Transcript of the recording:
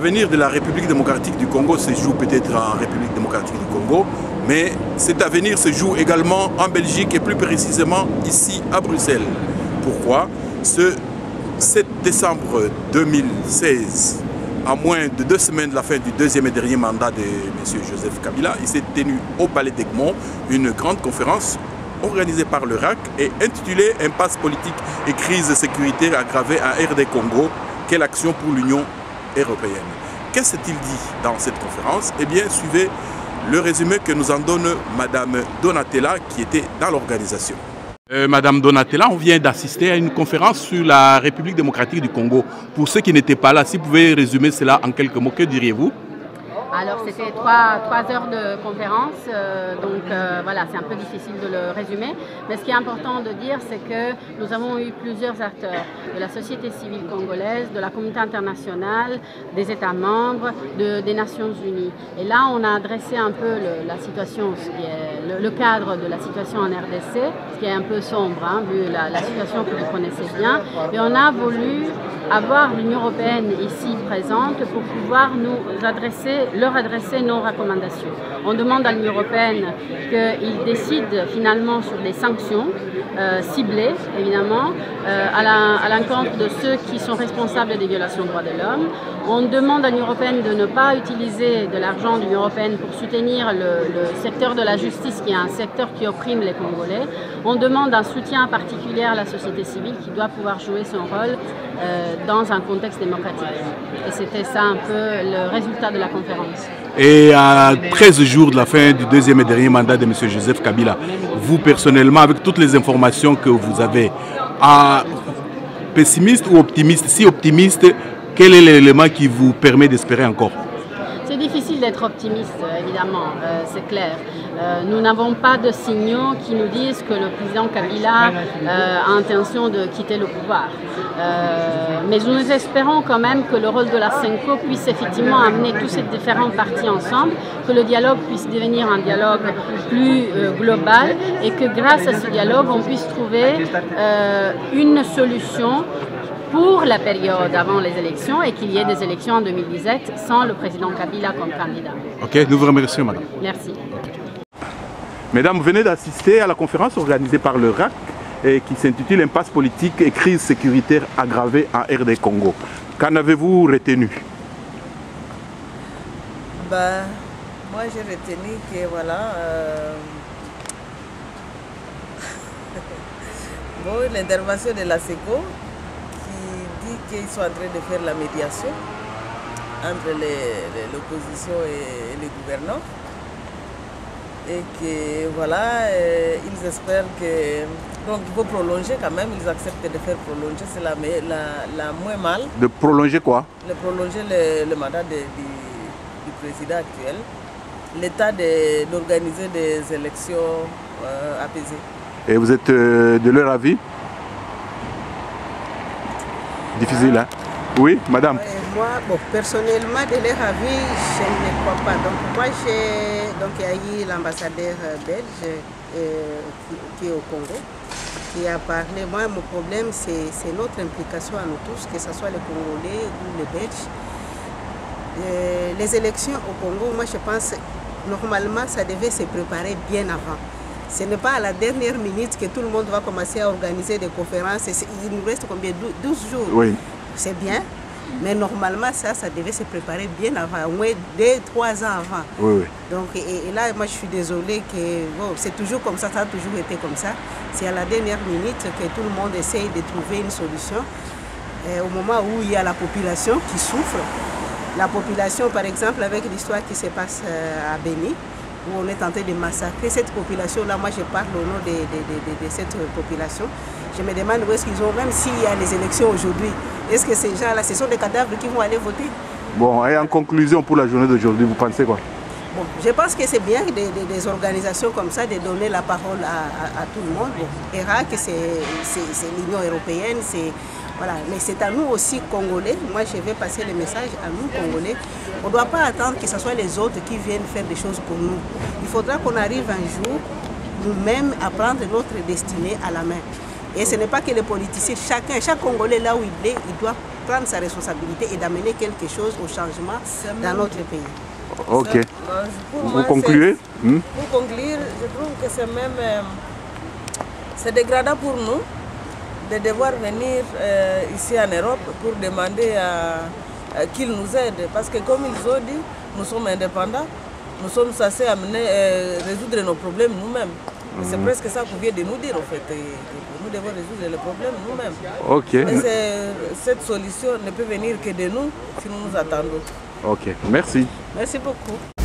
L'avenir de la République démocratique du Congo se joue peut-être en République démocratique du Congo, mais cet avenir se joue également en Belgique et plus précisément ici à Bruxelles. Pourquoi? Ce 7 décembre 2016, à moins de 2 semaines de la fin du deuxième et dernier mandat de M. Joseph Kabila, il s'est tenu au Palais d'Egmont une grande conférence organisée par le RAC et intitulée « Impasse politique et crise sécuritaire aggravée en RD Congo, quelle action pour l'Union européenne ?» Qu'est-ce qu'il dit dans cette conférence? Eh bien, suivez le résumé que nous en donne Madame Donatella qui était dans l'organisation. Madame Donatella, on vient d'assister à une conférence sur la République démocratique du Congo. Pour ceux qui n'étaient pas là, si vous pouvez résumer cela en quelques mots, que diriez-vous? Alors c'était 3 heures de conférence, voilà, c'est un peu difficile de le résumer. Mais ce qui est important de dire, c'est que nous avons eu plusieurs acteurs de la société civile congolaise, de la communauté internationale, des États membres, des Nations Unies. Et là, on a adressé un peu la situation, ce qui est le cadre de la situation en RDC, ce qui est un peu sombre, hein, vu la situation que vous connaissez bien. Et on a voulu avoir l'Union européenne ici présente pour pouvoir leur adresser nos recommandations. On demande à l'Union européenne qu'il décide finalement sur des sanctions ciblées, évidemment, à l'encontre de ceux qui sont responsables des violations des droits de l'homme. On demande à l'Union européenne de ne pas utiliser de l'argent de l'Union européenne pour soutenir le secteur de la justice, qui est un secteur qui opprime les Congolais. On demande un soutien particulier à la société civile qui doit pouvoir jouer son rôle dans un contexte démocratique. Et c'était ça un peu le résultat de la conférence. Et à 13 jours de la fin du deuxième et dernier mandat de M. Joseph Kabila, vous personnellement, avec toutes les informations que vous avez, pessimiste ou optimiste? Si optimiste, quel est l'élément qui vous permet d'espérer encore? C'est difficile d'être optimiste, évidemment, c'est clair. Nous n'avons pas de signaux qui nous disent que le président Kabila a intention de quitter le pouvoir. Mais nous espérons quand même que le rôle de la CENCO puisse effectivement amener tous ces différents partis ensemble, que le dialogue puisse devenir un dialogue plus global et que grâce à ce dialogue, on puisse trouver une solution pour la période avant les élections et qu'il y ait des élections en 2017 sans le président Kabila comme candidat. Ok, nous vous remercions, madame. Merci. Mesdames, vous venez d'assister à la conférence organisée par le RAC et qui s'intitule « Impasse politique et crise sécuritaire aggravée en RD Congo ». Qu'en avez-vous retenu? Moi j'ai retenu que voilà, l'intervention de la SECO qu'ils sont en train de faire la médiation entre l'opposition et les gouvernants et que voilà, ils espèrent que donc il faut prolonger quand même, ils acceptent de faire prolonger, c'est la moins mal. De prolonger quoi? De prolonger le mandat du président actuel, l'état d'organiser des élections apaisées. Et vous êtes de leur avis? Difficile, hein? Oui, madame. Moi, personnellement, de leur avis, je ne crois pas. Donc, moi, il y a eu l'ambassadeur belge qui est au Congo, qui a parlé. Moi, mon problème, c'est notre implication à nous tous, que ce soit les Congolais ou les Belges. Les élections au Congo, moi, je pense, normalement, ça devait se préparer bien avant. Ce n'est pas à la dernière minute que tout le monde va commencer à organiser des conférences. Il nous reste combien? 12 jours. Oui. C'est bien, mais normalement, ça devait se préparer bien avant, au moins 2-3 ans avant. Oui, oui. Donc, et là, moi, je suis désolée que bon, c'est toujours comme ça a toujours été comme ça. C'est à la dernière minute que tout le monde essaye de trouver une solution. Au moment où il y a la population qui souffre, la population, par exemple, avec l'histoire qui se passe à Béni, où on est tenté de massacrer cette population-là. Moi, je parle au nom de cette population. Je me demande où est-ce qu'ils ont, même s'il y a les élections aujourd'hui, est-ce que ces gens-là, ce sont des cadavres qui vont aller voter? Bon, et en conclusion pour la journée d'aujourd'hui, vous pensez quoi? Bon, je pense que c'est bien des organisations comme ça de donner la parole à tout le monde. ERAC, c'est l'Union européenne, voilà. Mais c'est à nous aussi, Congolais. Moi, je vais passer le message à nous, Congolais. On ne doit pas attendre que ce soit les autres qui viennent faire des choses pour nous. Il faudra qu'on arrive un jour, nous-mêmes, à prendre notre destinée à la main. Et ce n'est pas que les politiciens, chaque Congolais là où il est, il doit prendre sa responsabilité et d'amener quelque chose au changement dans notre pays. Ok. Vous concluez? Pour conclure, je trouve que c'est même c'est dégradant pour nous de devoir venir ici en Europe pour demander qu'ils nous aident. Parce que comme ils ont dit, nous sommes indépendants, nous sommes censés résoudre nos problèmes nous-mêmes. C'est presque ça qu'on vient de nous dire en fait. Nous devons résoudre les problèmes nous-mêmes. Ok. Et cette solution ne peut venir que de nous si nous nous attendons. Ok, merci. Merci beaucoup.